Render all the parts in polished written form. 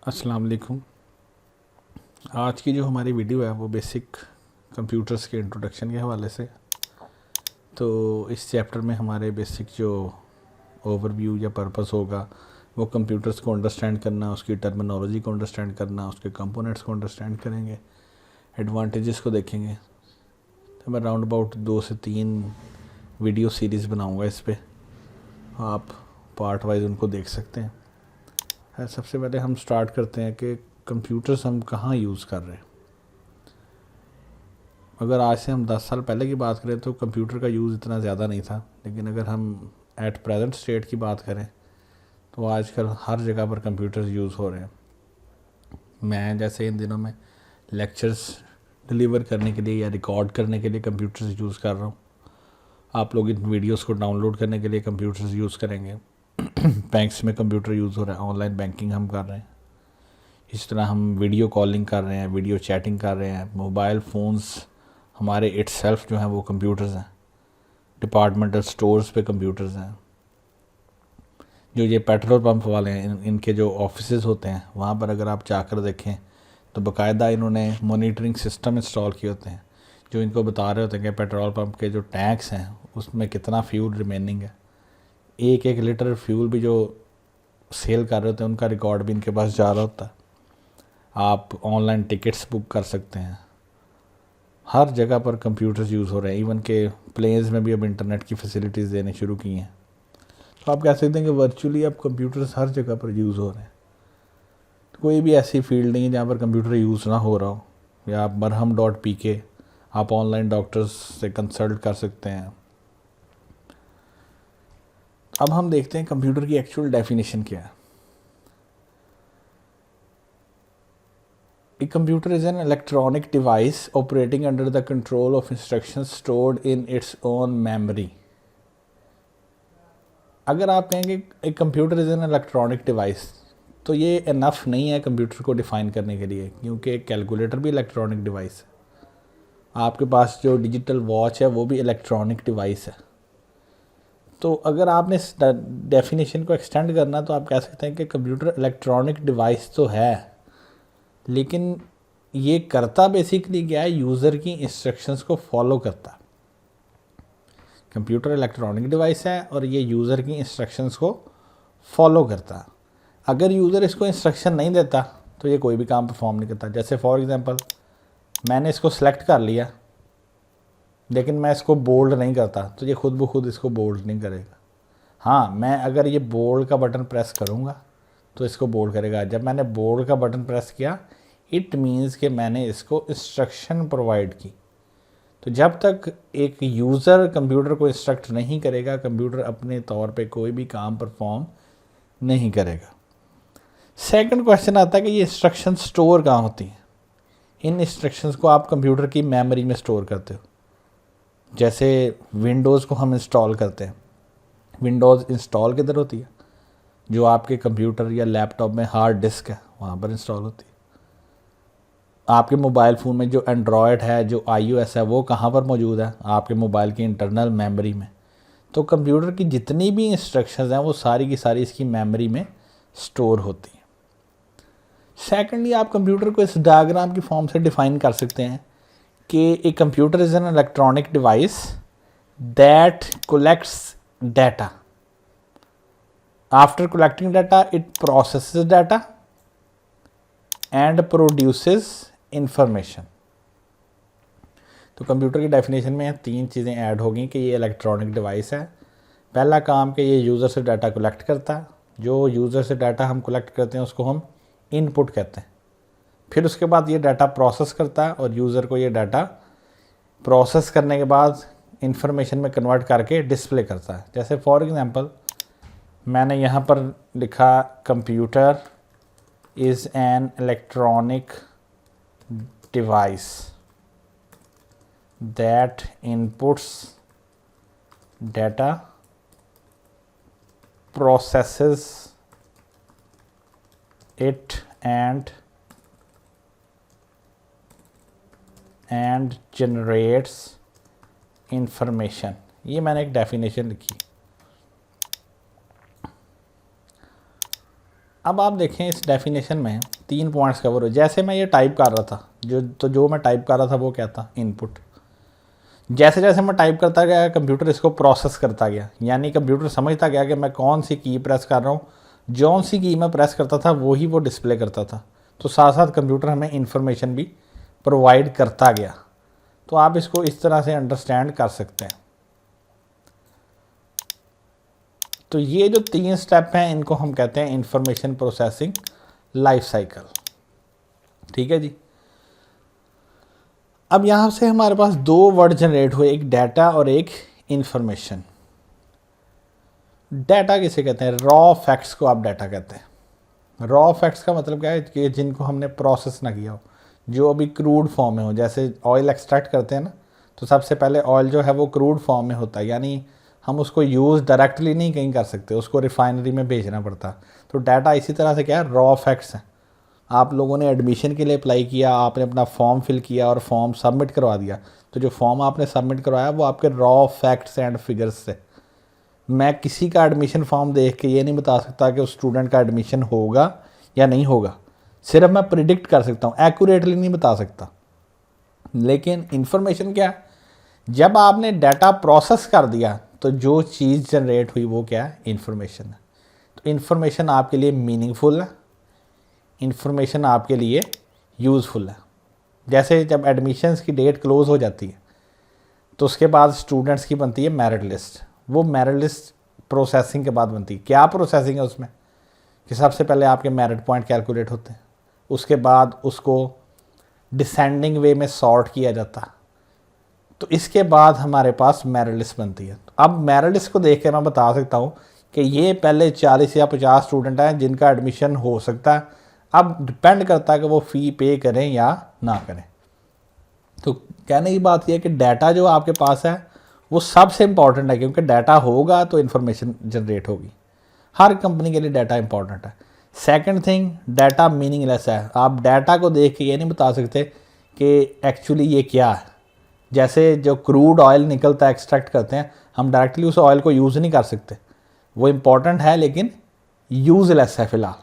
अस्सलाम वालेकुम। आज की जो हमारी वीडियो है वो बेसिक कंप्यूटर्स के इंट्रोडक्शन के हवाले से। तो इस चैप्टर में हमारे बेसिक जो ओवरव्यू या पर्पस होगा वो कंप्यूटर्स को अंडरस्टैंड करना, उसकी टर्मिनोलॉजी को अंडरस्टैंड करना, उसके कंपोनेंट्स को अंडरस्टैंड करेंगे, एडवांटेजेस को देखेंगे। तो मैं राउंड अबाउट 2 से 3 वीडियो सीरीज़ बनाऊंगा इस पे, आप पार्ट वाइज उनको देख सकते हैं। सबसे पहले हम स्टार्ट करते हैं कि कंप्यूटर्स हम कहाँ यूज़ कर रहे हैं। अगर आज से हम 10 साल पहले की बात करें तो कंप्यूटर का यूज़ इतना ज़्यादा नहीं था, लेकिन अगर हम एट प्रेजेंट स्टेट की बात करें तो आजकल हर जगह पर कंप्यूटर्स यूज़ हो रहे हैं। मैं जैसे इन दिनों में लेक्चर्स डिलीवर करने के लिए या रिकॉर्ड करने के लिए कंप्यूटर्स यूज़ कर रहा हूँ। आप लोग इन वीडियोस को डाउनलोड करने के लिए कंप्यूटर्स यूज़ करेंगे। बैंक्स में कंप्यूटर यूज़ हो रहा है, ऑनलाइन बैंकिंग हम कर रहे हैं। इस तरह हम वीडियो कॉलिंग कर रहे हैं, वीडियो चैटिंग कर रहे हैं। मोबाइल फ़ोन्स हमारे इटसेल्फ जो हैं वो कंप्यूटर्स हैं। डिपार्टमेंटल स्टोर्स पे कंप्यूटर्स हैं। जो ये पेट्रोल पंप वाले हैं, इनके जो ऑफिसेज होते हैं वहाँ पर अगर आप जाकर देखें तो बाकायदा इन्होंने मॉनिटरिंग सिस्टम इंस्टॉल किए होते हैं जो इनको बता रहे होते हैं कि पेट्रोल पंप के जो टैंक्स हैं उसमें कितना फ्यूल रिमेनिंग है। एक एक लीटर फ्यूल भी जो सेल कर रहे होते हैं उनका रिकॉर्ड भी इनके पास जा रहा होता है। आप ऑनलाइन टिकट्स बुक कर सकते हैं। हर जगह पर कंप्यूटर्स यूज़ हो रहे हैं। इवन के प्लेन्स में भी अब इंटरनेट की फैसिलिटीज़ देने शुरू की हैं। तो आप कह सकते हैं कि वर्चुअली अब कंप्यूटर्स हर जगह पर यूज़ हो रहे हैं। तो कोई भी ऐसी फील्ड नहीं है जहाँ पर कंप्यूटर यूज़ ना हो रहा हो। या आप मरहम.pk आप ऑनलाइन डॉक्टर्स से कंसल्ट कर सकते हैं। अब हम देखते हैं कंप्यूटर की एक्चुअल डेफिनेशन क्या है। A computer is an electronic device operating under the control of instructions stored in its own memory. अगर आप कहेंगे एक computer is an electronic device तो ये इनफ नहीं है कंप्यूटर को डिफ़ाइन करने के लिए, क्योंकि एक कैलकुलेटर भी इलेक्ट्रॉनिक डिवाइस है। आपके पास जो डिजिटल वॉच है वो भी इलेक्ट्रॉनिक डिवाइस है। तो अगर आपने इस डेफिनेशन को एक्सटेंड करना तो आप कह सकते हैं कि कंप्यूटर इलेक्ट्रॉनिक डिवाइस तो है, लेकिन ये करता बेसिकली क्या है, यूज़र की इंस्ट्रक्शंस को फॉलो करता। कंप्यूटर इलेक्ट्रॉनिक डिवाइस है और ये यूज़र की इंस्ट्रक्शंस को फॉलो करता। अगर यूज़र इसको इंस्ट्रक्शन नहीं देता तो ये कोई भी काम परफॉर्म नहीं करता। जैसे फॉर एग्जांपल मैंने इसको सेलेक्ट कर लिया लेकिन मैं इसको बोल्ड नहीं करता तो ये खुद ब खुद इसको बोल्ड नहीं करेगा। हाँ, मैं अगर ये बोल्ड का बटन प्रेस करूँगा तो इसको बोल्ड करेगा। जब मैंने बोल्ड का बटन प्रेस किया इट मीन्स कि मैंने इसको इंस्ट्रक्शन प्रोवाइड की। तो जब तक एक यूज़र कंप्यूटर को इंस्ट्रक्ट नहीं करेगा कंप्यूटर अपने तौर पे कोई भी काम परफॉर्म नहीं करेगा। सेकंड क्वेश्चन आता है कि ये इंस्ट्रक्शन स्टोर कहाँ होती हैं। इन इंस्ट्रक्शंस को आप कंप्यूटर की मेमोरी में स्टोर करते हो। जैसे विंडोज़ को हम इंस्टॉल करते हैं, विंडोज़ इंस्टॉल किधर होती है? जो आपके कंप्यूटर या लैपटॉप में हार्ड डिस्क है वहाँ पर इंस्टॉल होती है। आपके मोबाइल फ़ोन में जो एंड्रॉयड है, जो iOS है, वो कहाँ पर मौजूद है? आपके मोबाइल की इंटरनल मेमोरी में। तो कंप्यूटर की जितनी भी इंस्ट्रक्शंस हैं वो सारी की सारी इसकी मेमोरी में स्टोर होती हैं। सेकेंडली आप कंप्यूटर को इस डायग्राम की फॉर्म से डिफाइन कर सकते हैं कि एक computer is an electronic device that collects data. After collecting data it processes data and produces information. तो कंप्यूटर की डेफिनेशन में 3 चीज़ें ऐड होगी कि ये इलेक्ट्रॉनिक डिवाइस है। पहला काम कि ये यूज़र से डाटा कलेक्ट करता है। जो यूज़र से डाटा हम कलेक्ट करते हैं उसको हम इनपुट कहते हैं। फिर उसके बाद ये डाटा प्रोसेस करता है और यूज़र को ये डाटा प्रोसेस करने के बाद इंफॉर्मेशन में कन्वर्ट करके डिस्प्ले करता है। जैसे फॉर एग्जांपल मैंने यहाँ पर लिखा computer is an electronic device that inputs data, processes it and generates information। ये मैंने एक डेफिनेशन लिखी। अब आप देखें इस डेफिनेशन में 3 पॉइंट्स कवर हो। जैसे मैं ये टाइप कर रहा था, जो मैं टाइप कर रहा था वो क्या था, इनपुट। जैसे जैसे मैं टाइप करता गया कंप्यूटर इसको प्रोसेस करता गया, यानी कंप्यूटर समझता गया कि मैं कौन सी की प्रेस कर रहा हूँ, जौन सी की मैं प्रेस करता था वही वो डिस्प्ले करता था। तो साथ साथ कंप्यूटर हमें इंफॉर्मेशन भी प्रोवाइड करता गया। तो आप इसको इस तरह से अंडरस्टैंड कर सकते हैं। तो ये जो 3 स्टेप हैं इनको हम कहते हैं इंफॉर्मेशन प्रोसेसिंग लाइफ साइकिल। ठीक है जी। अब यहाँ से हमारे पास 2 वर्ड जनरेट हुए, एक डाटा और एक इंफॉर्मेशन। डाटा किसे कहते हैं, रॉ फैक्ट्स को आप डाटा कहते हैं। रॉ फैक्ट्स का मतलब क्या है कि जिनको हमने प्रोसेस ना किया हो, जो अभी क्रूड फॉर्म में हो। जैसे ऑयल एक्सट्रैक्ट करते हैं ना, तो सबसे पहले ऑयल जो है वो क्रूड फॉर्म में होता है, यानी हम उसको यूज़ डायरेक्टली नहीं कहीं कर सकते, उसको रिफाइनरी में भेजना पड़ता। तो डाटा इसी तरह से क्या है, रॉ फैक्ट्स हैं। आप लोगों ने एडमिशन के लिए अप्लाई किया, आपने अपना फॉर्म फिल किया और फॉर्म सबमिट करवा दिया, तो जो फॉर्म आपने सबमिट करवाया वो आपके रॉ फैक्ट्स एंड फिगर्स से। मैं किसी का एडमिशन फॉर्म देख के ये नहीं बता सकता कि उस स्टूडेंट का एडमिशन होगा या नहीं होगा, सिर्फ मैं प्रिडिक्ट कर सकता हूँ, एक्यूरेटली नहीं बता सकता। लेकिन इन्फॉर्मेशन क्या है, जब आपने डाटा प्रोसेस कर दिया तो जो चीज़ जनरेट हुई वो क्या है, इन्फॉर्मेशन है। तो इन्फॉर्मेशन आपके लिए मीनिंगफुल है, इन्फॉर्मेशन आपके लिए यूज़फुल है। जैसे जब एडमिशन्स की डेट क्लोज़ हो जाती है तो उसके बाद स्टूडेंट्स की बनती है मेरिट लिस्ट। वो मेरिट लिस्ट प्रोसेसिंग के बाद बनती है। क्या प्रोसेसिंग है उसमें, कि सबसे पहले आपके मेरिट पॉइंट कैलकुलेट होते हैं, उसके बाद उसको डिसेंडिंग वे में सॉर्ट किया जाता है, तो इसके बाद हमारे पास मेरिट लिस्ट बनती है। अब मेरिट लिस्ट को देख के मैं बता सकता हूँ कि ये पहले 40 या 50 स्टूडेंट हैं जिनका एडमिशन हो सकता है। अब डिपेंड करता है कि वो फ़ी पे करें या ना करें। तो कहने की बात यह है कि डाटा जो आपके पास है वो सबसे इम्पॉर्टेंट है, क्योंकि डाटा होगा तो इन्फॉर्मेशन जनरेट होगी। हर कंपनी के लिए डाटा इंपॉर्टेंट है। सेकंड थिंग, डाटा मीनिंगलेस है। आप डाटा को देख के ये नहीं बता सकते कि एक्चुअली ये क्या है। जैसे जो क्रूड ऑयल निकलता है, एक्सट्रैक्ट करते हैं, हम डायरेक्टली उस ऑयल को यूज़ नहीं कर सकते। वो इम्पॉर्टेंट है लेकिन यूज़लेस है फ़िलहाल।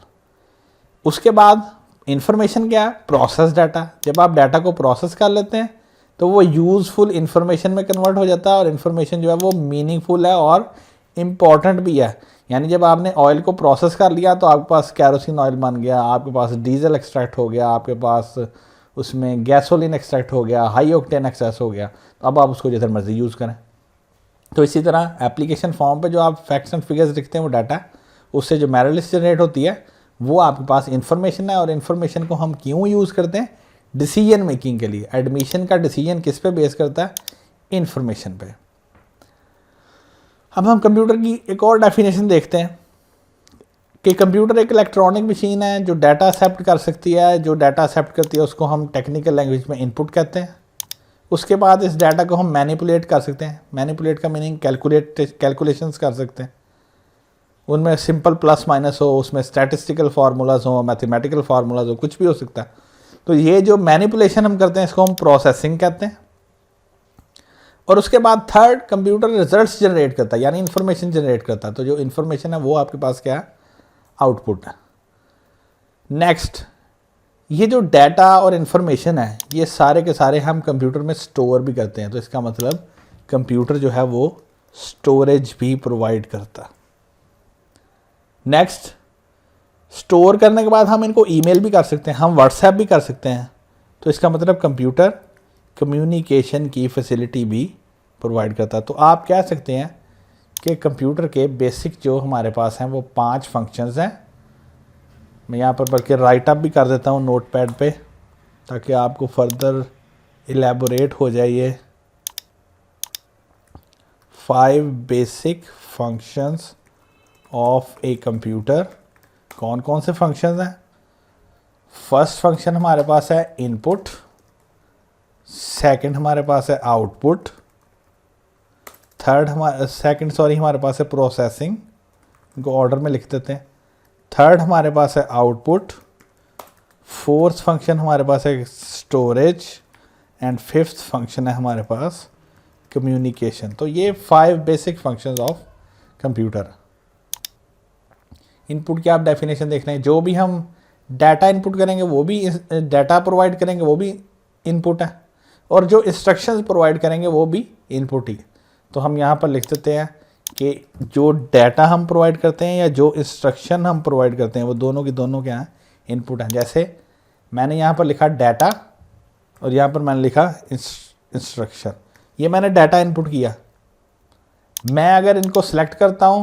उसके बाद इंफॉर्मेशन क्या है, प्रोसेस डाटा। जब आप डाटा को प्रोसेस कर लेते हैं तो वो यूज़फुल इंफॉर्मेशन में कन्वर्ट हो जाता है, और इन्फॉर्मेशन जो है वो मीनिंगफुल है और इम्पॉर्टेंट भी है। यानी जब आपने ऑयल को प्रोसेस कर लिया तो आपके पास कैरोसिन ऑयल बन गया, आपके पास डीजल एक्सट्रैक्ट हो गया, आपके पास उसमें गैसोलीन एक्सट्रैक्ट हो गया, हाई ऑक्टेन एक्सेस हो गया, तो अब आप उसको जिधर मर्जी यूज़ करें। तो इसी तरह एप्लीकेशन फॉर्म पे जो आप फैक्ट्स एंड फिगर्स लिखते हैं वो डाटा, उससे जो मेरिट लिस्ट जनरेट होती है वो आपके पास इन्फॉर्मेशन है। और इन्फॉर्मेशन को हम क्यों यूज़ करते हैं, डिसीजन मेकिंग के लिए। एडमिशन का डिसीजन किस पे बेस करता है, इन्फॉर्मेशन पे। अब हम कंप्यूटर की एक और डेफिनेशन देखते हैं कि कंप्यूटर एक इलेक्ट्रॉनिक मशीन है जो डाटा एक्सेप्ट कर सकती है। जो डाटा एक्सेप्ट करती है उसको हम टेक्निकल लैंग्वेज में इनपुट कहते हैं। उसके बाद इस डाटा को हम मैनिपुलेट कर सकते हैं। मैनिपुलेट का मीनिंग कैलकुलेशंस कर सकते हैं। उनमें सिंपल प्लस माइनस हो, उसमें स्टैटिस्टिकल फार्मूलाज हो, मैथमेटिकल फार्मूलाज हो, कुछ भी हो सकता है। तो ये जो मैनिपुलेशन हम करते हैं इसको हम प्रोसेसिंग कहते हैं। और उसके बाद थर्ड, कंप्यूटर रिजल्ट्स जनरेट करता है, यानी इन्फॉर्मेशन जनरेट करता है। तो जो इन्फॉर्मेशन है वो आपके पास क्या है, आउटपुट है। नेक्स्ट, ये जो डाटा और इन्फॉर्मेशन है ये सारे के सारे हम कंप्यूटर में स्टोर भी करते हैं। तो इसका मतलब कंप्यूटर जो है वो स्टोरेज भी प्रोवाइड करता है। नेक्स्ट, स्टोर करने के बाद हम इनको ईमेल भी कर सकते हैं, हम व्हाट्सएप भी कर सकते हैं। तो इसका मतलब कंप्यूटर कम्युनिकेशन की फैसिलिटी भी प्रोवाइड करता है। तो आप कह सकते हैं कि कंप्यूटर के बेसिक जो हमारे पास हैं वो 5 फंक्शंस हैं। मैं यहाँ पर बल्कि राइट अप भी कर देता हूँ नोटपैड पे, ताकि आपको फर्दर इलेबोरेट हो जाए ये। 5 basic functions of a computer. कौन कौन से फंक्शंस हैं? फर्स्ट फंक्शन हमारे पास है इनपुट, सेकंड हमारे पास है आउटपुट, हमारे पास है प्रोसेसिंग, इनको ऑर्डर में लिख देते हैं। थर्ड हमारे पास है आउटपुट, फोर्थ फंक्शन हमारे पास है स्टोरेज, एंड फिफ्थ फंक्शन है हमारे पास कम्युनिकेशन। तो ये 5 basic functions of computer. Input की आप डेफिनेशन देख रहे हैं, जो भी हम डाटा इनपुट करेंगे वो भी डाटा प्रोवाइड करेंगे वो भी इनपुट है, और जो इंस्ट्रक्शंस प्रोवाइड करेंगे वो भी इनपुट ही। तो हम यहाँ पर लिख देते हैं कि जो डाटा हम प्रोवाइड करते हैं या जो इंस्ट्रक्शन हम प्रोवाइड करते हैं वो दोनों की दोनों क्या हैं, इनपुट हैं। जैसे मैंने यहाँ पर लिखा डाटा और यहाँ पर मैंने लिखा इंस्ट्रक्शन, ये मैंने डाटा इनपुट किया। मैं अगर इनको सेलेक्ट करता हूँ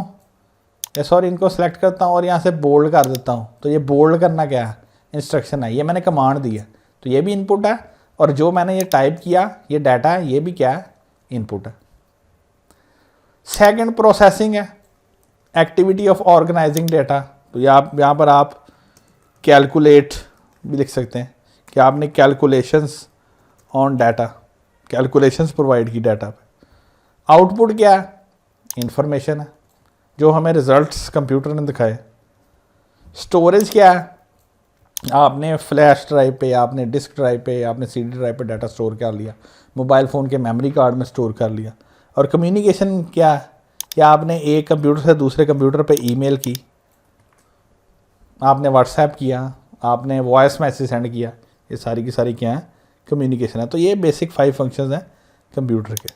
या सॉरी इनको सेलेक्ट करता हूँ और यहाँ से बोल्ड कर देता हूँ, तो ये बोल्ड करना क्या है, इंस्ट्रक्शन है, ये मैंने कमांड दी है, तो ये भी इनपुट है। और जो मैंने ये टाइप किया ये डाटा है, ये भी क्या है, इनपुट है। सेकंड प्रोसेसिंग है, एक्टिविटी ऑफ ऑर्गेनाइजिंग डाटा। तो यहाँ पर आप कैलकुलेट भी लिख सकते हैं कि आपने calculations on data, calculations provide की डाटा पे। आउटपुट क्या है, इंफॉर्मेशन है, जो हमें रिजल्ट्स कंप्यूटर ने दिखाए। स्टोरेज क्या है, आपने फ्लैश ड्राइव पे, आपने डिस्क ड्राइव पे, आपने सीडी ड्राइव पे डाटा स्टोर कर लिया, मोबाइल फ़ोन के मेमोरी कार्ड में स्टोर कर लिया। और कम्युनिकेशन क्या है, कि आपने एक कंप्यूटर से दूसरे कंप्यूटर पे ईमेल की, आपने व्हाट्सएप किया, आपने वॉइस मैसेज सेंड किया, ये सारी की सारी क्या है, कम्युनिकेशन है। तो ये बेसिक 5 फंक्शंस हैं कंप्यूटर के।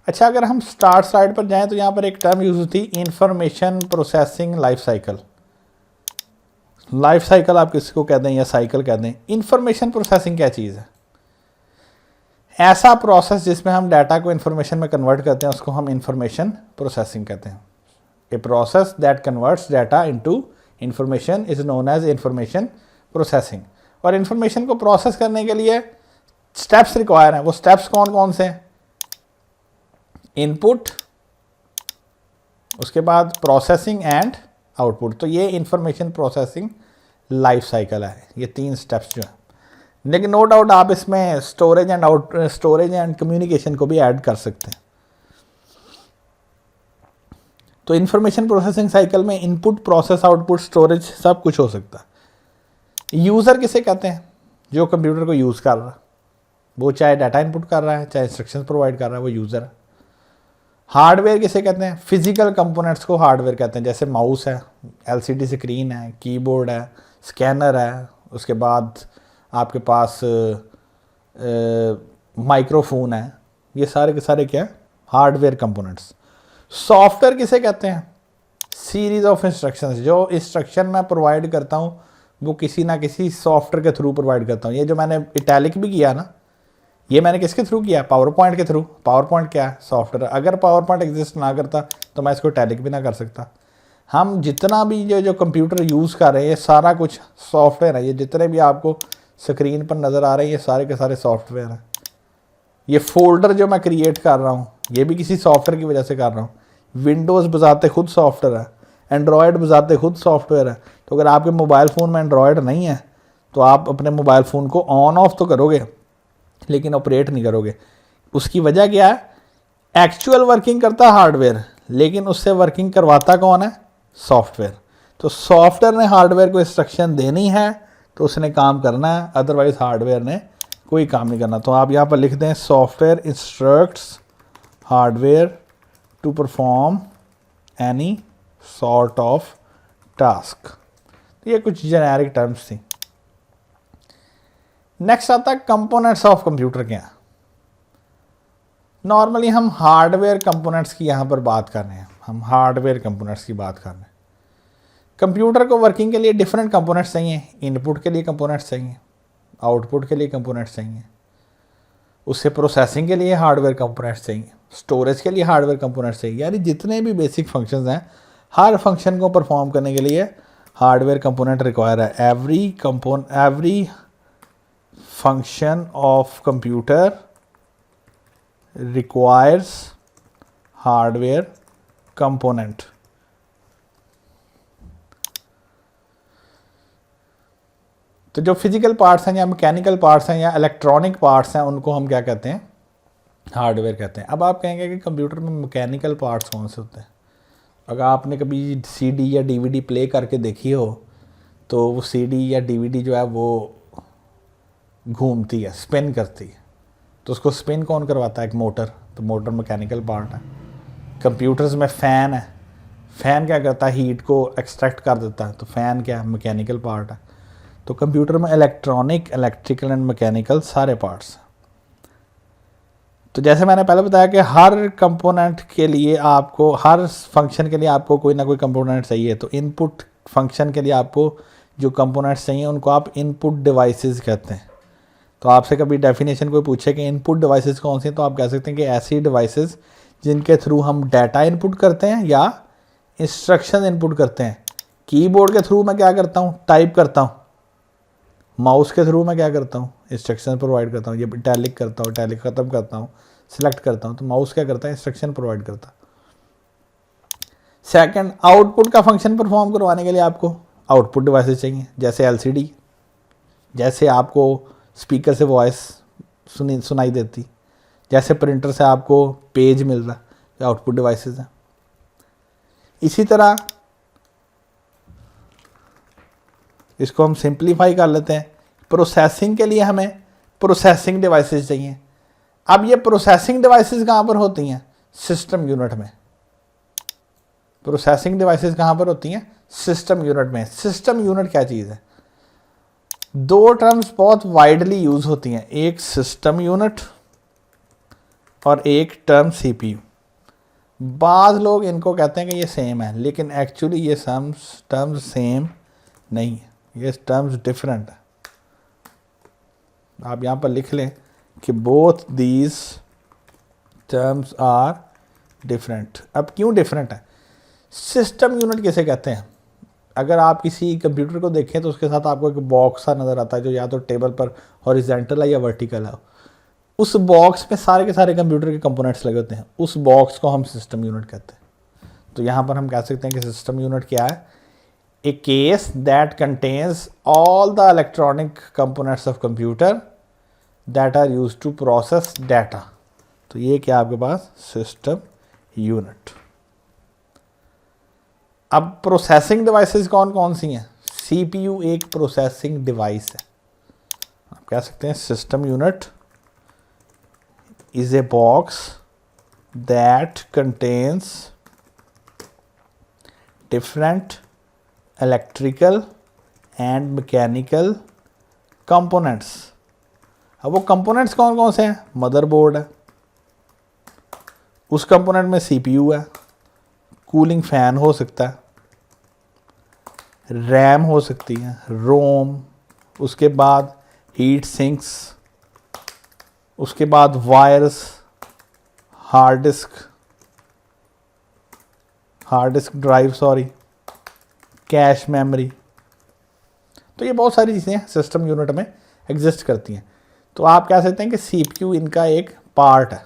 अच्छा, अगर हम स्टार्ट स्लाइड पर जाएं तो यहाँ पर एक टर्म यूज़ होती है, information processing life cycle. Life cycle आप किसको कहते हैं या साइकिल कहते हैं। इंफॉर्मेशन प्रोसेसिंग क्या चीज़ है, ऐसा प्रोसेस जिसमें हम डाटा को इंफॉर्मेशन में कन्वर्ट करते हैं उसको हम इंफॉर्मेशन प्रोसेसिंग कहते हैं। A process that converts data into information is known as information processing. और इंफॉर्मेशन को प्रोसेस करने के लिए स्टेप्स रिक्वायर हैं। वो स्टेप्स कौन कौन से हैं, इनपुट, उसके बाद प्रोसेसिंग एंड आउटपुट। तो ये इंफॉर्मेशन प्रोसेसिंग लाइफ साइकिल है, ये 3 स्टेप्स जो हैं। लेकिन नो डाउट आप इसमें स्टोरेज एंड कम्युनिकेशन को भी ऐड कर सकते हैं। तो इंफॉर्मेशन प्रोसेसिंग साइकिल में इनपुट, प्रोसेस, आउटपुट, स्टोरेज सब कुछ हो सकता है। यूज़र किसे कहते हैं, जो कंप्यूटर को यूज़ कर रहा है, वो चाहे डाटा इनपुट कर रहा है चाहे इंस्ट्रक्शंस प्रोवाइड कर रहा है, वो यूज़र है। हार्डवेयर किसे कहते हैं, फिजिकल कंपोनेंट्स को हार्डवेयर कहते हैं। जैसे माउस है, एलसीडी स्क्रीन है, कीबोर्ड है, स्कैनर है, उसके बाद आपके पास माइक्रोफोन है, ये सारे के सारे क्या है, हार्डवेयर कंपोनेंट्स। सॉफ्टवेयर किसे कहते हैं, सीरीज ऑफ इंस्ट्रक्शंस, जो इंस्ट्रक्शन मैं प्रोवाइड करता हूँ वो किसी ना किसी सॉफ्टवेयर के थ्रू प्रोवाइड करता हूँ। ये जो मैंने इटैलिक भी किया ना, ये मैंने किसके थ्रू किया, पावर पॉइंट के थ्रू। पावर पॉइंट क्या है, सॉफ्टवेयर। अगर पावर पॉइंट एग्जिस्ट ना करता तो मैं इसको इटैलिक भी ना कर सकता। हम जितना भी जो कंप्यूटर यूज़ कर रहे हैं ये सारा कुछ सॉफ्टवेयर है। ये जितने भी आपको स्क्रीन पर नज़र आ रहे हैं ये सारे के सारे सॉफ्टवेयर हैं। ये फोल्डर जो मैं क्रिएट कर रहा हूँ ये भी किसी सॉफ्टवेयर की वजह से कर रहा हूँ। विंडोज़ बजाते खुद सॉफ्टवेयर है, एंड्रॉयड बजाते खुद सॉफ्टवेयर है। तो अगर आपके मोबाइल फ़ोन में एंड्रॉयड नहीं है तो आप अपने मोबाइल फ़ोन को ऑन ऑफ तो करोगे लेकिन ऑपरेट नहीं करोगे। उसकी वजह क्या है, एक्चुअल वर्किंग करता है हार्डवेयर, लेकिन उससे वर्किंग करवाता कौन है, सॉफ्टवेयर। तो सॉफ्टवेयर ने हार्डवेयर को इंस्ट्रक्शन देनी है तो उसने काम करना है, अदरवाइज हार्डवेयर ने कोई काम नहीं करना। तो आप यहाँ पर लिख दें, software instructs hardware to perform any sort of task. तो ये कुछ जेनेरिक टर्म्स थी। नेक्स्ट आता है कंपोनेंट्स ऑफ कंप्यूटर क्या। नॉर्मली हम हार्डवेयर कंपोनेंट्स की यहाँ पर बात कर रहे हैं, हम हार्डवेयर कंपोनेंट्स की बात कर रहे हैं। कंप्यूटर को वर्किंग के लिए डिफरेंट कंपोनेंट्स चाहिए। इनपुट के लिए कंपोनेंट्स चाहिए, आउटपुट के लिए कंपोनेंट्स चाहिए, उससे प्रोसेसिंग के लिए हार्डवेयर कंपोनेंट्स चाहिए, स्टोरेज के लिए हार्डवेयर कंपोनेंट्स चाहिए। यानी जितने भी बेसिक फंक्शंस हैं हर फंक्शन को परफॉर्म करने के लिए हार्डवेयर कंपोनेंट रिक्वायर है। Every function of computer requires hardware component. तो जो फिजिकल पार्ट्स हैं या मैकेनिकल पार्ट्स हैं या इलेक्ट्रॉनिक पार्ट्स हैं उनको हम क्या कहते हैं, हार्डवेयर कहते हैं। अब आप कहेंगे कि कंप्यूटर में मैकेनिकल पार्ट्स कौन से होते हैं। अगर आपने कभी सीडी या डीवीडी प्ले करके देखी हो तो वो सीडी या डीवीडी जो है वो घूमती है, स्पिन करती है, तो उसको स्पिन कौन करवाता है, एक मोटर। तो मोटर मैकेनिकल पार्ट है। कंप्यूटर्स में फ़ैन है, फ़ैन क्या करता है, हीट को एक्सट्रैक्ट कर देता है, तो फ़ैन क्या है, मैकेनिकल पार्ट है। तो कंप्यूटर में इलेक्ट्रॉनिक, इलेक्ट्रिकल एंड मैकेनिकल सारे पार्ट्स हैं। तो जैसे मैंने पहले बताया कि हर कंपोनेंट के लिए आपको, हर फंक्शन के लिए आपको कोई ना कोई कंपोनेंट चाहिए। तो इनपुट फंक्शन के लिए आपको जो कंपोनेंट्स चाहिए उनको आप इनपुट डिवाइसेस कहते हैं। तो आपसे कभी डेफिनेशन कोई पूछे कि इनपुट डिवाइसेस कौन सी हैं, तो आप कह सकते हैं कि ऐसी डिवाइसेस जिनके थ्रू हम डाटा इनपुट करते हैं या इंस्ट्रक्शन इनपुट करते हैं। कीबोर्ड के थ्रू मैं क्या करता हूँ, टाइप करता हूँ। माउस के थ्रू मैं क्या करता हूँ, इंस्ट्रक्शन प्रोवाइड करता हूँ। ये टैलिक करता हूँ, टैलिक ख़त्म करता हूँ, सिलेक्ट करता हूँ। तो माउस क्या करता है, इंस्ट्रक्शन प्रोवाइड करता है। सेकंड, आउटपुट का फंक्शन परफॉर्म करवाने के लिए आपको आउटपुट डिवाइसेस चाहिए, जैसे एलसीडी, जैसे आपको स्पीकर से वॉइस सुनाई देती, जैसे प्रिंटर से आपको पेज मिल रहा, ये आउटपुट डिवाइसेस हैं। इसी तरह इसको हम सिंप्लीफाई कर लेते हैं। प्रोसेसिंग के लिए हमें प्रोसेसिंग डिवाइसेस चाहिए। अब ये प्रोसेसिंग डिवाइसेस कहाँ पर होती हैं, सिस्टम यूनिट में। प्रोसेसिंग डिवाइसेस कहाँ पर होती हैं, सिस्टम यूनिट में। सिस्टम यूनिट क्या चीज़ है, दो टर्म्स बहुत वाइडली यूज होती हैं, एक सिस्टम यूनिट और एक टर्म सीपीयू। बाज़ लोग इनको कहते हैं कि ये सेम है, लेकिन एक्चुअली ये टर्म्स सेम नहीं है, ये टर्म्स डिफरेंट है। आप यहाँ पर लिख लें कि both these terms are different. अब क्यों डिफरेंट है, सिस्टम यूनिट किसे कहते हैं, अगर आप किसी कंप्यूटर को देखें तो उसके साथ आपको एक बॉक्स सा नज़र आता है जो या तो टेबल पर हॉरिजॉन्टल है या वर्टिकल है। उस बॉक्स में सारे के सारे कंप्यूटर के कंपोनेंट्स लगे होते हैं, उस बॉक्स को हम सिस्टम यूनिट कहते हैं। तो यहाँ पर हम कह सकते हैं कि सिस्टम यूनिट क्या है, a case that contains all the electronic components of computer that are use to process data. तो ये क्या आपके पास सिस्टम यूनिट। अब प्रोसेसिंग डिवाइसेस कौन कौन सी हैं, सीपीयू एक प्रोसेसिंग डिवाइस है। आप कह सकते हैं system unit is a box that contains different electrical and mechanical components. अब वो कंपोनेंट्स कौन कौन से हैं, मदरबोर्ड है, उस कंपोनेंट में सीपीयू है, कूलिंग फैन हो सकता है, रैम हो सकती है, रोम, उसके बाद हीट सिंक्स, उसके बाद wires, hard disk drive, cache memory. तो ये बहुत सारी चीज़ें सिस्टम यूनिट में एग्जिस्ट करती हैं। तो आप कह सकते हैं कि सीपीयू इनका एक पार्ट है।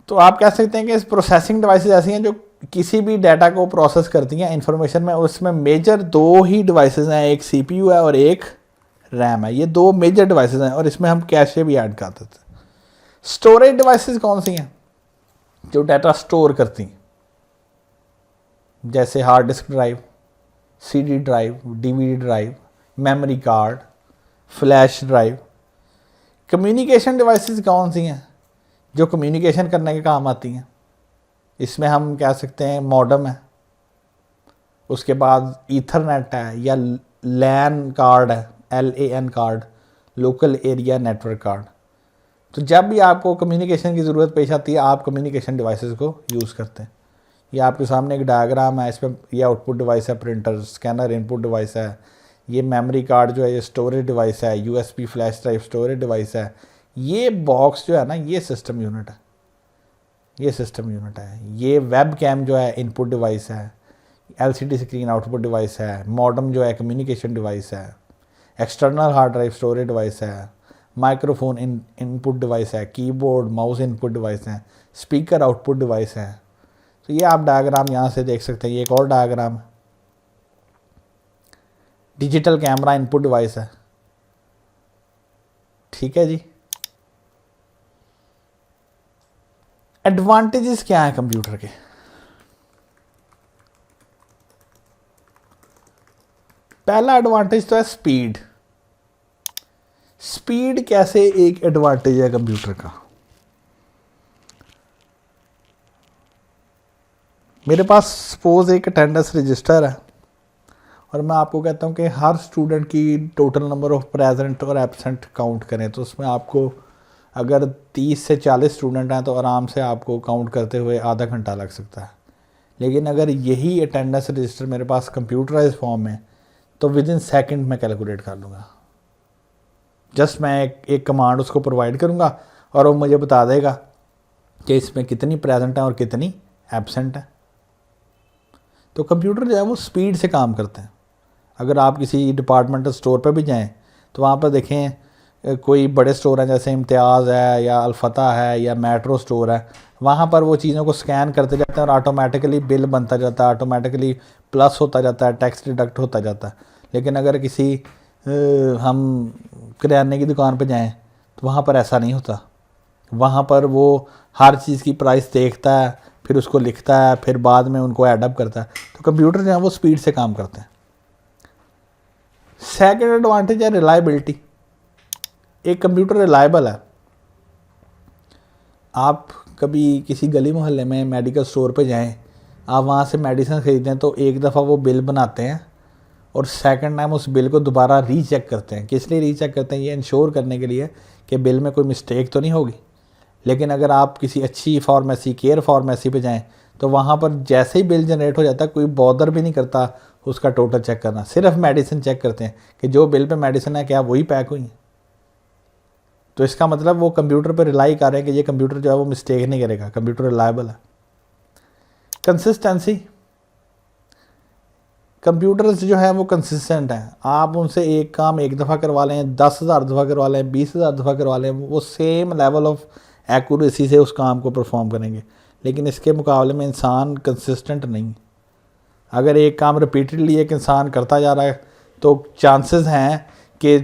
तो आप कह सकते हैं कि इस प्रोसेसिंग डिवाइसेस ऐसी हैं जो किसी भी डाटा को प्रोसेस करती हैं इंफॉर्मेशन में। उसमें मेजर दो ही डिवाइसेस हैं, एक सीपीयू है और एक रैम है। ये दो मेजर डिवाइसेस हैं और इसमें हम कैशे भी ऐड कर देते हैं। स्टोरेज डिवाइसेस कौन सी हैं, जो डाटा स्टोर करती हैं, जैसे hard disk drive, CD drive, DVD drive, memory card, flash drive. Communication devices कौन सी हैं, जो कम्युनिकेशन करने के काम आती हैं। इसमें हम कह सकते हैं मॉडेम है, उसके बाद ईथरनेट है या लैन कार्ड है, LAN card, local area network card. तो जब भी आपको कम्युनिकेशन की ज़रूरत पेश आती है आप कम्युनिकेशन डिवाइसेस को यूज़ करते हैं। ये आपके सामने एक डायग्राम है, इसमें ये आउटपुट डिवाइस है, प्रिंटर, स्कैनर इनपुट डिवाइस है, ये मेमोरी कार्ड जो है ये स्टोरेज डिवाइस है, USB flash drive storage device है, ये बॉक्स जो है ना ये सिस्टम यूनिट है, ये सिस्टम यूनिट है। ये वेब कैम जो है इनपुट डिवाइस है, LCD स्क्रीन आउटपुट डिवाइस है, मॉडेम जो है कम्युनिकेशन डिवाइस है, external hard drive storage device है, माइक्रोफोन इनपुट डिवाइस है, कीबोर्ड माउस इनपुट डिवाइस है, स्पीकर आउटपुट डिवाइस है। तो ये आप डायग्राम यहाँ से देख सकते हैं। ये एक और डायग्राम है, डिजिटल कैमरा इनपुट डिवाइस है। ठीक है जी। एडवांटेजेस क्या है कंप्यूटर के, पहला एडवांटेज तो है स्पीड। स्पीड कैसे एक एडवांटेज है कंप्यूटर का। मेरे पास सपोज़ एक अटेंडेंस रजिस्टर है और मैं आपको कहता हूँ कि हर स्टूडेंट की टोटल नंबर ऑफ़ प्रेजेंट और एब्सेंट काउंट करें, तो उसमें आपको अगर 30 से 40 स्टूडेंट हैं तो आराम से आपको काउंट करते हुए आधा घंटा लग सकता है। लेकिन अगर यही अटेंडेंस रजिस्टर मेरे पास कंप्यूटराइज फॉर्म में, तो विद इन सेकेंड मैं कैलकुलेट कर लूँगा। जस्ट मैं एक कमांड उसको प्रोवाइड करूँगा और वो मुझे बता देगा कि इसमें कितनी प्रेजेंट है और कितनी एब्सेंट है। तो कंप्यूटर जो है वो स्पीड से काम करते हैं। अगर आप किसी डिपार्टमेंटल स्टोर पर भी जाएं तो वहाँ पर देखें कोई बड़े स्टोर हैं जैसे इम्तियाज़ है या अल्फता है या मेट्रो स्टोर है, वहाँ पर वो चीज़ों को स्कैन करते जाते हैं और ऑटोमेटिकली बिल बनता जाता है, ऑटोमेटिकली प्लस होता जाता है, टैक्स डिडक्ट होता जाता है। लेकिन अगर किसी हम किराने की दुकान पर जाएँ तो वहाँ पर ऐसा नहीं होता। वहाँ पर वो हर चीज़ की प्राइस देखता है, फिर उसको लिखता है, फिर बाद में उनको एडअप करता है। तो कंप्यूटर जो है वो स्पीड से काम करते हैं। सेकेंड एडवांटेज है रिलायबिलिटी। एक कंप्यूटर रिलायबल है। आप कभी किसी गली मोहल्ले में मेडिकल स्टोर पे जाएं, आप वहाँ से मेडिसिन ख़रीदें तो एक दफ़ा वो बिल बनाते हैं और सेकंड टाइम उस बिल को दोबारा रीचेक करते हैं। किस लिए रीचेक करते हैं? ये इंश्योर करने के लिए कि बिल में कोई मिस्टेक तो नहीं होगी। लेकिन अगर आप किसी अच्छी फार्मेसी, केयर फार्मेसी पे जाएं तो वहाँ पर जैसे ही बिल जनरेट हो जाता है कोई बॉदर भी नहीं करता उसका टोटल चेक करना, सिर्फ मेडिसिन चेक करते हैं कि जो बिल पे मेडिसिन है क्या वही पैक हुई है। तो इसका मतलब वो कंप्यूटर पर रिलाई कर रहे हैं कि ये कंप्यूटर जो है वो मिस्टेक नहीं करेगा, कंप्यूटर रिलायबल है। कंसिस्टेंसी, कंप्यूटर्स जो है वो कंसिस्टेंट हैं। आप उनसे एक काम एक दफ़ा करवा लें, 10,000 दफ़ा करवा लें, 20,000 दफ़ा करवा लें, वो सेम लेवल ऑफ एक्यूरेसी से उस काम को परफॉर्म करेंगे। लेकिन इसके मुकाबले में इंसान कंसिस्टेंट नहीं। अगर एक काम रिपीटेडली एक इंसान करता जा रहा है तो चांसेस हैं कि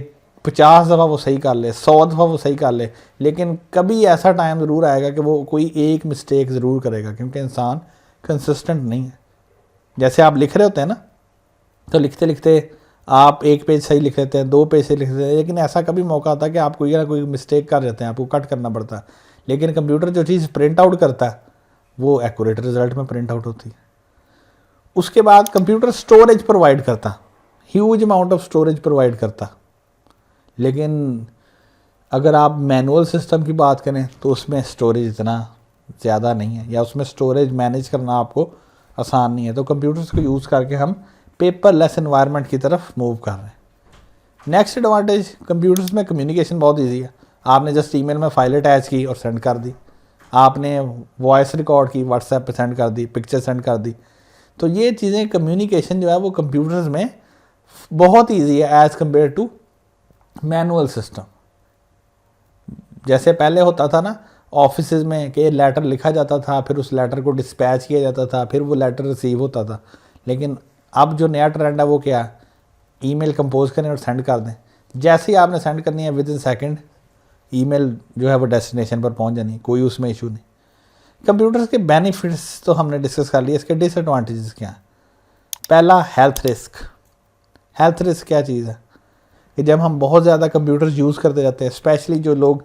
50 दफ़ा वो सही कर ले, 100 दफ़ा वो सही कर ले, लेकिन कभी ऐसा टाइम ज़रूर आएगा कि वो कोई एक मिस्टेक ज़रूर करेगा, क्योंकि इंसान कंसिस्टेंट नहीं है। जैसे आप लिख रहे होते हैं ना, तो लिखते लिखते आप एक पेज सही लिख लेते हैं, 2 पेज सही लिख लेते हैं, लेकिन ऐसा कभी मौका आता है कि आप कोई ना कोई मिस्टेक कर देते हैं, आपको कट करना पड़ता है। लेकिन कंप्यूटर जो चीज़ प्रिंट आउट करता है वो एक्यूरेट रिजल्ट में प्रिंट आउट होती है। उसके बाद कंप्यूटर स्टोरेज प्रोवाइड करता, huge amount of storage provide करता। लेकिन अगर आप मैनुअल सिस्टम की बात करें तो उसमें स्टोरेज इतना ज़्यादा नहीं है, या उसमें स्टोरेज मैनेज करना आपको आसान नहीं है। तो कंप्यूटर्स को यूज़ करके हम पेपरलेस एनवायरनमेंट की तरफ मूव कर रहे हैं। नेक्स्ट एडवांटेज, कंप्यूटर्स में कम्युनिकेशन बहुत ईजी है। आपने जस्ट ईमेल में फाइल अटैच की और सेंड कर दी, आपने वॉइस रिकॉर्ड की व्हाट्सएप पे सेंड कर दी, पिक्चर सेंड कर दी। तो ये चीज़ें कम्युनिकेशन जो है वो कंप्यूटर्स में बहुत ईजी है as compare to manual system. जैसे पहले होता था ना ऑफिस में कि लेटर लिखा जाता था, फिर उस लेटर को डिस्पैच किया जाता था, फिर वो लेटर रिसीव होता था। लेकिन अब जो नया ट्रेंड है वो क्या, ईमेल कंपोज करें और सेंड कर दें। जैसे ही आपने सेंड करनी है विद इन सेकेंड ईमेल जो है वो डेस्टिनेशन पर पहुंच जानी, कोई उसमें इशू नहीं। कंप्यूटर्स के बेनिफिट्स तो हमने डिस्कस कर लिए, इसके डिसएडवांटेजेस क्या हैं। पहला, हेल्थ रिस्क। हेल्थ रिस्क क्या चीज़ है कि जब हम बहुत ज़्यादा कंप्यूटर्स यूज़ करते जाते हैं, स्पेशली जो लोग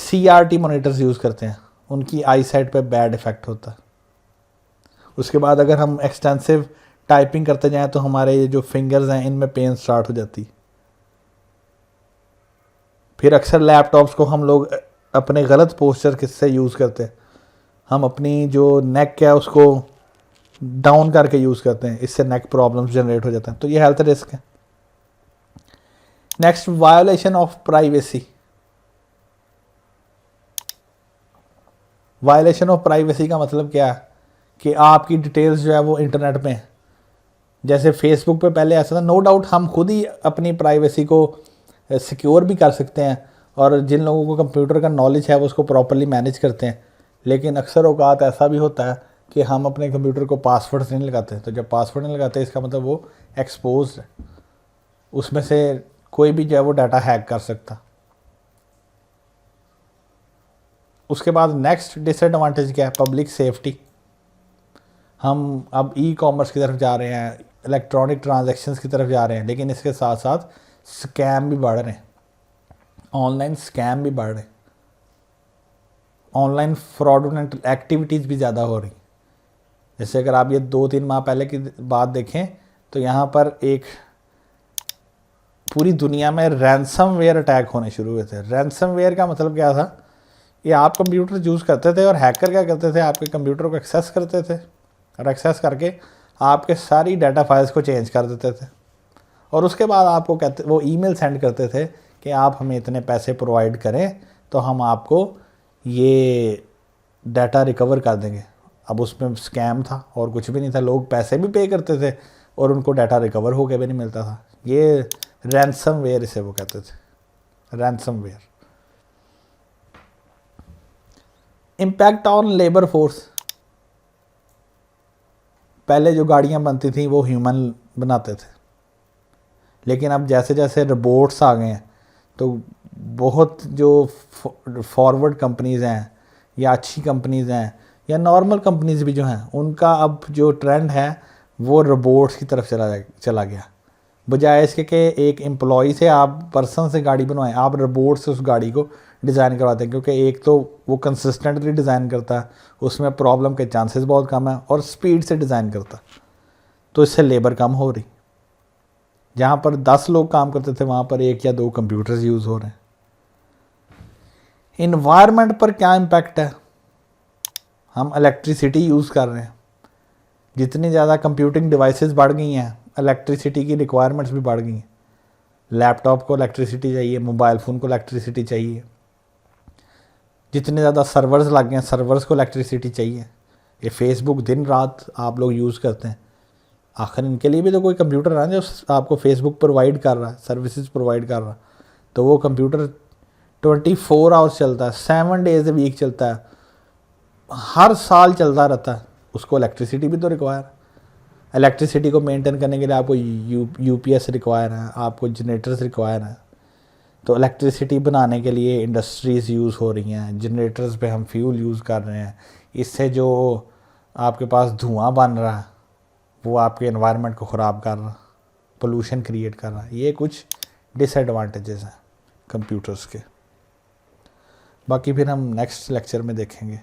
CRT मॉनिटर्स यूज़ करते हैं, उनकी आई साइट पर बैड इफ़ेक्ट होता है। उसके बाद अगर हम एक्सटेंसिव टाइपिंग करते जाएं तो हमारे ये जो फिंगर्स हैं इनमें पेन स्टार्ट हो जाती। फिर अक्सर लैपटॉप्स को हम लोग अपने गलत पोस्चर किससे यूज़ करते हैं, हम अपनी जो नेक है उसको डाउन करके यूज़ करते हैं, इससे नेक प्रॉब्लम्स जनरेट हो जाता है। तो ये हेल्थ रिस्क है। Next, violation of privacy. Violation of privacy का मतलब क्या है कि आपकी डिटेल्स जो है वो इंटरनेट पे हैं। जैसे फेसबुक पे पहले ऐसा था, नो डाउट हम खुद ही अपनी प्राइवेसी को सिक्योर भी कर सकते हैं, और जिन लोगों को कंप्यूटर का नॉलेज है वो उसको प्रॉपर्ली मैनेज करते हैं। लेकिन अक्सर औकात ऐसा भी होता है कि हम अपने कंप्यूटर को पासवर्ड नहीं लगाते। तो जब पासवर्ड नहीं लगाते इसका मतलब वो एक्सपोज है, उसमें से कोई भी जो है वो डाटा हैक कर सकता। उसके बाद नेक्स्ट डिसएडवांटेज क्या है, पब्लिक सेफ्टी। हम अब ई-कॉमर्स की तरफ जा रहे हैं, इलेक्ट्रॉनिक ट्रांजैक्शंस की तरफ जा रहे हैं, लेकिन इसके साथ साथ स्कैम भी बढ़ रहे हैं, ऑनलाइन स्कैम भी बढ़ रहे हैं, ऑनलाइन फ्रॉडुलेंट एक्टिविटीज़ भी ज़्यादा हो रही। जैसे अगर आप ये 2-3 माह पहले की बात देखें तो यहाँ पर एक पूरी दुनिया में रैंसमवेयर अटैक होने शुरू हुए थे। रैंसमवेयर का मतलब क्या था, ये आप कंप्यूटर यूज़ करते थे और हैकर क्या करते थे, आपके कंप्यूटर को एक्सेस करते थे और एक्सेस करके आपके सारी डाटा फाइल्स को चेंज कर देते थे और उसके बाद आपको कहते, वो ईमेल सेंड करते थे कि आप हमें इतने पैसे प्रोवाइड करें तो हम आपको ये डाटा रिकवर कर देंगे। अब उसमें स्कैम था और कुछ भी नहीं था, लोग पैसे भी पे करते थे और उनको डाटा रिकवर होकर भी नहीं मिलता था। ये रैंसमवेयर इसे वो कहते थे, ransomware. Impact on labour force. पहले जो गाड़ियां बनती थी वो ह्यूमन बनाते थे, लेकिन अब जैसे जैसे रोबोट्स आ गए हैं तो बहुत जो फॉरवर्ड कंपनीज़ हैं या अच्छी कंपनीज़ हैं या नॉर्मल कंपनीज़ भी जो हैं, उनका अब जो ट्रेंड है वो रोबोट्स की तरफ चला गया। बजाय इसके कि एक एम्प्लॉय से आप पर्सन से गाड़ी बनवाएं, आप रोबोट से उस गाड़ी को डिज़ाइन करवाते हैं, क्योंकि एक तो वो कंसिस्टेंटली डिज़ाइन करता है, उसमें प्रॉब्लम के चांसेस बहुत कम है और स्पीड से डिज़ाइन करता है, तो इससे लेबर कम हो रही। जहाँ पर 10 लोग काम करते थे वहाँ पर 1 या 2 कंप्यूटर्स यूज़ हो रहे हैं। इन्वायरमेंट पर क्या इम्पैक्ट है, हम इलेक्ट्रिसिटी यूज़ कर रहे हैं, जितनी ज़्यादा कंप्यूटिंग डिवाइसेस बढ़ गई हैं इलेक्ट्रिसिटी की रिक्वायरमेंट्स भी बढ़ गई हैं। लैपटॉप को इलेक्ट्रिसिटी चाहिए, मोबाइल फ़ोन को इलेक्ट्रिसिटी चाहिए, जितने ज़्यादा सर्वर्स लग गए हैं सर्वर्स को इलेक्ट्रिसिटी चाहिए। ये फेसबुक दिन रात आप लोग यूज़ करते हैं, आखिर इनके लिए भी तो कोई कंप्यूटर है जो आपको फेसबुक प्रोवाइड कर रहा है, सर्विसेज प्रोवाइड कर रहा है, तो वो कंप्यूटर 24 आवर्स चलता है, 7 डेज ए वीक चलता है, हर साल चलता रहता है, उसको इलेक्ट्रिसिटी भी तो रिक्वायर है। इलेक्ट्रिसिटी को मेंटेन करने के लिए आपको यूपीएस रिक्वायर है, आपको जनरेटर्स रिक्वायर हैं। तो इलेक्ट्रिसिटी बनाने के लिए इंडस्ट्रीज़ यूज़ हो रही हैं, जनरेटर्स पे हम फ्यूल यूज़ कर रहे हैं, इससे जो आपके पास धुआं बन रहा है वो आपके एनवायरनमेंट को ख़राब कर रहा, पोल्यूशन क्रिएट कर रहा है। ये कुछ डिसएडवांटेजेस हैं कंप्यूटर्स के, बाकी फिर हम नेक्स्ट लेक्चर में देखेंगे।